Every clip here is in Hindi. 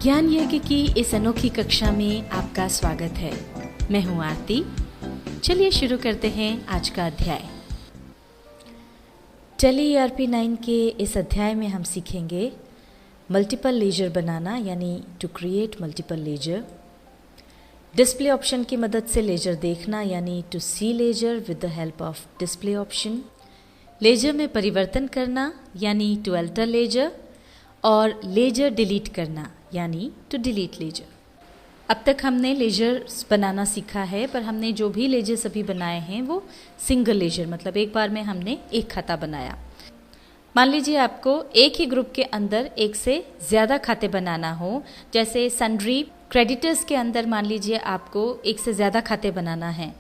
ज्ञान यज्ञ की इस अनोखी कक्षा में आपका स्वागत है। मैं हूँ आरती। चलिए शुरू करते हैं आज का अध्याय। टैली ERP 9 के इस अध्याय में हम सीखेंगे मल्टीपल लेजर बनाना, यानी to create multiple ledger. Display option की मदद से लेजर देखना, यानी to see ledger with the help of display option. Ledger में परिवर्तन करना, यानी टू अल्टर लेजर। और लेजर डिलीट करना, यानी टू डिलीट लेजर। अब तक हमने लेजर्स बनाना सीखा है, पर हमने जो भी लेजर्स अभी बनाए हैं वो सिंगल लेजर, मतलब एक बार में हमने एक खाता बनाया। मान लीजिए आपको एक ही ग्रुप के अंदर एक से ज़्यादा खाते बनाना हो, जैसे सन्ड्री क्रेडिटर्स के अंदर मान लीजिए आपको एक से ज़्यादा खाते बनाना है,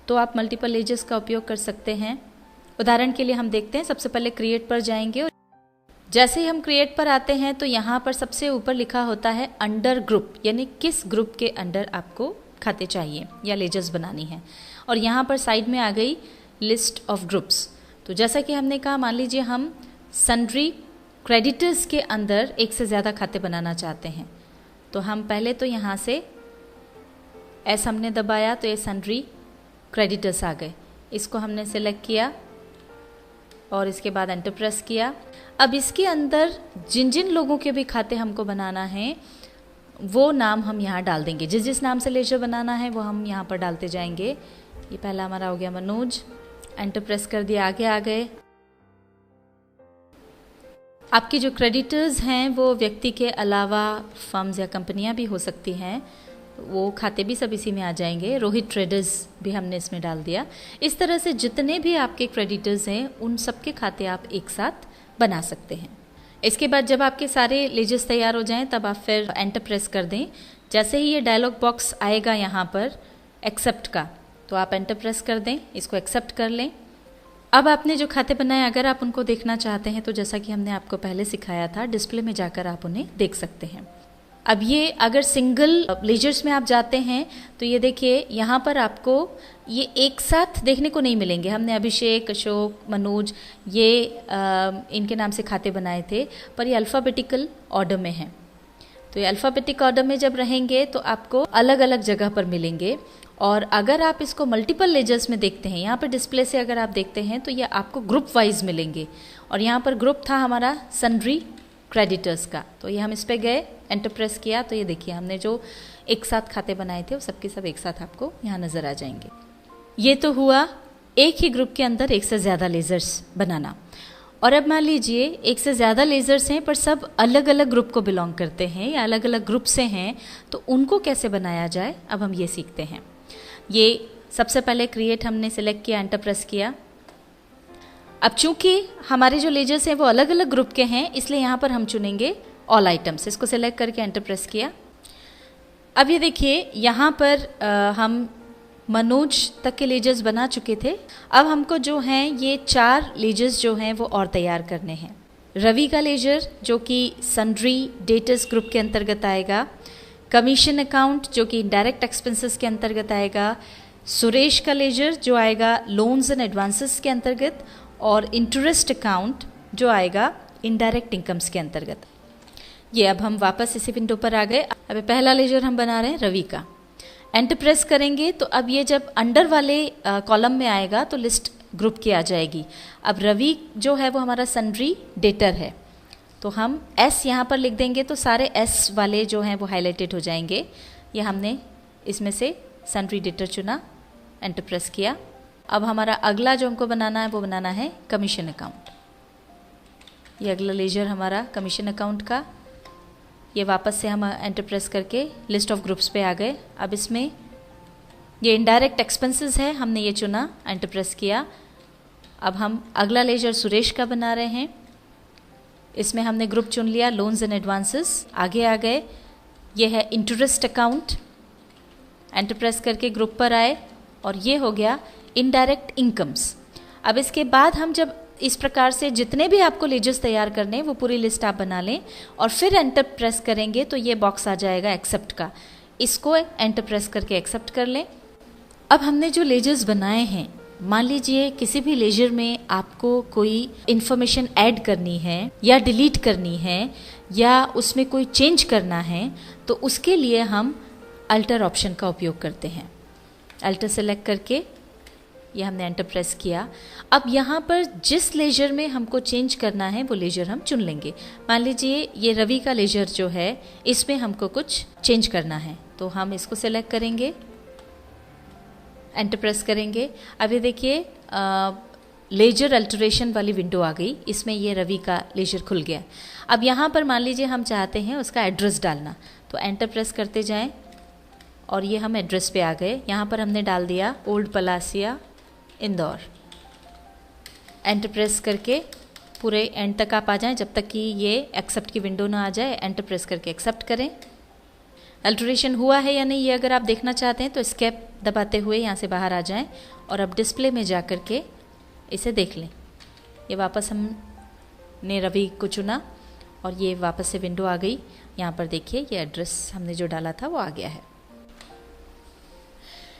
तो आप मल्टीपल लेजर्स का उपयोग कर सकते हैं। उदाहरण के लिए हम देखते हैं, सबसे पहले क्रिएट पर जाएंगे और जैसे ही हम क्रिएट पर आते हैं तो यहाँ पर सबसे ऊपर लिखा होता है अंडर ग्रुप, यानी किस ग्रुप के अंडर आपको खाते चाहिए या लेजर्स बनानी है। और यहाँ पर साइड में आ गई लिस्ट ऑफ ग्रुप्स। तो जैसा कि हमने कहा, मान लीजिए हम सन्ड्री क्रेडिटर्स के अंदर एक से ज़्यादा खाते बनाना चाहते हैं, तो हम पहले तो यहाँ से एस हमने दबाया तो ये सन्ड्री क्रेडिटर्स आ गए। इसको हमने सेलेक्ट किया और इसके बाद एंटर प्रेस किया। अब इसके अंदर जिन जिन लोगों के भी खाते हमको बनाना है वो नाम हम यहाँ डाल देंगे। जिस जिस नाम से लेजर बनाना है वो हम यहाँ पर डालते जाएंगे। ये पहला हमारा हो गया मनोज। एंटर प्रेस कर दिया, आगे आ गए। आपकी जो क्रेडिटर्स हैं वो व्यक्ति के अलावा फर्म्स या कंपनियां भी हो सकती हैं, वो खाते भी सब इसी में आ जाएंगे। रोहित ट्रेडर्स भी हमने इसमें डाल दिया। इस तरह से जितने भी आपके क्रेडिटर्स हैं उन सबके खाते आप एक साथ बना सकते हैं। इसके बाद जब आपके सारे लेजर्स तैयार हो जाएं तब आप फिर एंटर प्रेस कर दें। जैसे ही ये डायलॉग बॉक्स आएगा यहाँ पर एक्सेप्ट का, तो आप एंटर प्रेस कर दें, इसको एक्सेप्ट कर लें। अब आपने जो खाते बनाए अगर आप उनको देखना चाहते हैं तो जैसा कि हमने आपको पहले सिखाया था, डिस्प्ले में जाकर आप उन्हें देख सकते हैं। अब ये अगर सिंगल लेजर्स में आप जाते हैं तो ये देखिए यहाँ पर आपको ये एक साथ देखने को नहीं मिलेंगे। हमने अभिषेक, अशोक, मनोज ये इनके नाम से खाते बनाए थे, पर ये अल्फ़ाबेटिकल ऑर्डर में हैं। तो ये अल्फ़ाबेटिक ऑर्डर में जब रहेंगे तो आपको अलग अलग जगह पर मिलेंगे। और अगर आप इसको मल्टीपल लेजर्स में देखते हैं, यहाँ पर डिस्प्ले से अगर आप देखते हैं तो ये आपको ग्रुप वाइज मिलेंगे। और यहाँ पर ग्रुप था हमारा सन्ड्री क्रेडिटर्स का, तो ये हम इस पे गए, एंटर प्रेस किया, तो ये देखिए हमने जो एक साथ खाते बनाए थे वो सबके सब एक साथ आपको यहाँ नज़र आ जाएंगे। ये तो हुआ एक ही ग्रुप के अंदर एक से ज़्यादा लेजर्स बनाना। और अब मान लीजिए एक से ज़्यादा लेजर्स हैं पर सब अलग अलग ग्रुप को बिलोंग करते हैं या अलग अलग ग्रुप से हैं, तो उनको कैसे बनाया जाए अब हम ये सीखते हैं। ये सबसे पहले क्रिएट हमने सेलेक्ट किया, एंटर प्रेस किया। अब चूंकि हमारे जो लेजर्स हैं वो अलग अलग ग्रुप के हैं, इसलिए यहाँ पर हम चुनेंगे ऑल आइटम्स। इसको सेलेक्ट करके एंटर प्रेस किया। अब ये देखिए यहाँ पर हम मनोज तक के लेजर्स बना चुके थे। अब हमको जो हैं ये 4 लेजर्स जो हैं वो और तैयार करने हैं। रवि का लेजर जो कि सन्ड्री डेटर्स ग्रुप के अंतर्गत आएगा, कमीशन अकाउंट जो कि डायरेक्ट एक्सपेंसेस के अंतर्गत आएगा, सुरेश का लेजर जो आएगा लोन्स एंड एडवांसेस के अंतर्गत, और इंटरेस्ट अकाउंट जो आएगा इनडायरेक्ट इनकम्स के अंतर्गत। ये अब हम वापस इसी विंडो पर आ गए। अब पहला लेजर हम बना रहे हैं रवि का। एंटर प्रेस करेंगे तो अब ये जब अंडर वाले कॉलम में आएगा तो लिस्ट ग्रुप की आ जाएगी। अब रवि जो है वो हमारा सन्ड्री डेटर है, तो हम एस यहाँ पर लिख देंगे तो सारे एस वाले जो हैं वो हाईलाइटेड हो जाएंगे। ये हमने इसमें से सन्ड्री डेटर चुना, एंटर प्रेस किया। अब हमारा अगला जो हमको बनाना है वो बनाना है कमीशन अकाउंट। ये अगला लेजर हमारा कमीशन अकाउंट का। ये वापस से हम एंटर प्रेस करके लिस्ट ऑफ ग्रुप्स पे आ गए। अब इसमें ये इनडायरेक्ट एक्सपेंसेस है, हमने ये चुना, एंटर प्रेस किया। अब हम अगला लेजर सुरेश का बना रहे हैं। इसमें हमने ग्रुप चुन लिया लोन्स एंड एडवांसेस। आगे आ गए, ये है इंटरेस्ट अकाउंट। एंटर प्रेस करके ग्रुप पर आए और ये हो गया इनडायरेक्ट इनकम्स। अब इसके बाद हम जब इस प्रकार से जितने भी आपको लेजर्स तैयार करने हैं वो पूरी लिस्ट आप बना लें और फिर एंटर प्रेस करेंगे तो ये बॉक्स आ जाएगा एक्सेप्ट का। इसको एंटर प्रेस करके एक्सेप्ट कर लें। अब हमने जो लेजर्स बनाए हैं मान लीजिए किसी भी लेजर में आपको कोई इन्फॉर्मेशन ऐड करनी है या डिलीट करनी है या उसमें कोई चेंज करना है, तो उसके लिए हम अल्टर ऑप्शन का उपयोग करते हैं। अल्टर सेलेक्ट करके ये हमने एंटर प्रेस किया। अब यहाँ पर जिस लेजर में हमको चेंज करना है वो लेजर हम चुन लेंगे। मान लीजिए ये रवि का लेजर जो है, इसमें हमको कुछ चेंज करना है, तो हम इसको सेलेक्ट करेंगे, एंटर प्रेस करेंगे। अब ये देखिए लेजर अल्टरेशन वाली विंडो आ गई, इसमें ये रवि का लेजर खुल गया। अब यहाँ पर मान लीजिए हम चाहते हैं उसका एड्रेस डालना, तो एंटर प्रेस करते जाएं और ये हम एड्रेस पे आ गए। यहाँ पर हमने डाल दिया old Palasia Indore. Enter press करके पूरे एंड तक आप आ जाएं, जब तक कि ये एक्सेप्ट की विंडो ना आ जाए। एंटर प्रेस करके एक्सेप्ट करें। अल्टरेशन हुआ है या नहीं ये अगर आप देखना चाहते हैं तो एस्केप दबाते हुए यहाँ से बाहर आ जाएं और अब डिस्प्ले में जा कर के इसे देख लें। ये वापस हमने रवि को चुना और ये वापस से विंडो आ गई। यहाँ पर देखिए ये एड्रेस हमने जो डाला था वो आ गया है।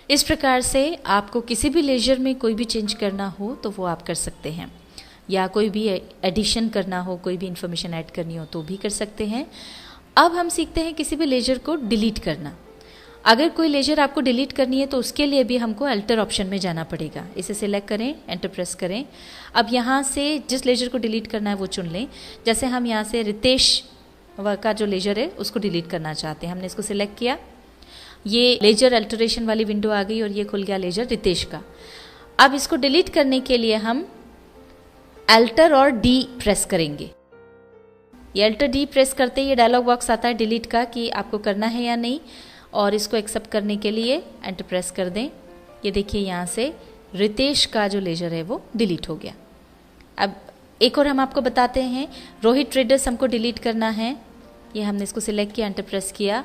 इस प्रकार से आपको किसी भी लेजर में कोई भी चेंज करना हो तो वो आप कर सकते हैं, या कोई भी एडिशन करना हो, कोई भी इंफॉर्मेशन ऐड करनी हो तो भी कर सकते हैं। अब हम सीखते हैं किसी भी लेजर को डिलीट करना। अगर कोई लेजर आपको डिलीट करनी है तो उसके लिए भी हमको अल्टर ऑप्शन में जाना पड़ेगा। इसे सिलेक्ट करें, एंटर प्रेस करें। अब यहाँ से जिस लेजर को डिलीट करना है वो चुन लें। जैसे हम यहाँ से रितेश का जो लेजर है उसको डिलीट करना चाहते हैं, हमने इसको सिलेक्ट किया। ये लेजर अल्टरेशन वाली विंडो आ गई और ये खुल गया लेजर रितेश का। अब इसको डिलीट करने के लिए हम अल्टर और डी प्रेस करेंगे। ये अल्टर डी प्रेस करते ही ये डायलॉग बॉक्स आता है डिलीट का कि आपको करना है या नहीं, और इसको एक्सेप्ट करने के लिए एंटर प्रेस कर दें। ये देखिए यहाँ से रितेश का जो लेजर है वो डिलीट हो गया। अब एक और हम आपको बताते हैं, रोहित ट्रेडर्स हमको डिलीट करना है। ये हमने इसको सिलेक्ट किया, एंटर प्रेस किया।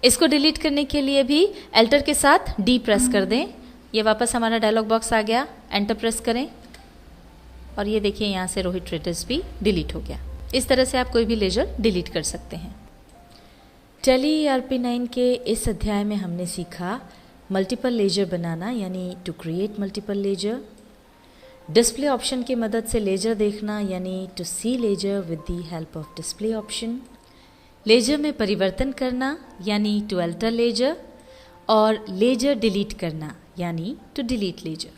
इसको डिलीट करने के लिए भी अल्टर के साथ डी प्रेस कर दें। ये वापस हमारा डायलॉग बॉक्स आ गया, एंटर प्रेस करें और ये देखिए यहाँ से रोहित ट्रेडर्स भी डिलीट हो गया। इस तरह से आप कोई भी लेजर डिलीट कर सकते हैं। टैली ERP9 के इस अध्याय में हमने सीखा मल्टीपल लेजर बनाना, यानी to create multiple ledger, display option की मदद से लेजर देखना, यानी to see ledger with the help of display option, ledger में परिवर्तन करना यानी टू अल्टर लेजर, और लेजर डिलीट करना यानी टू डिलीट लेजर।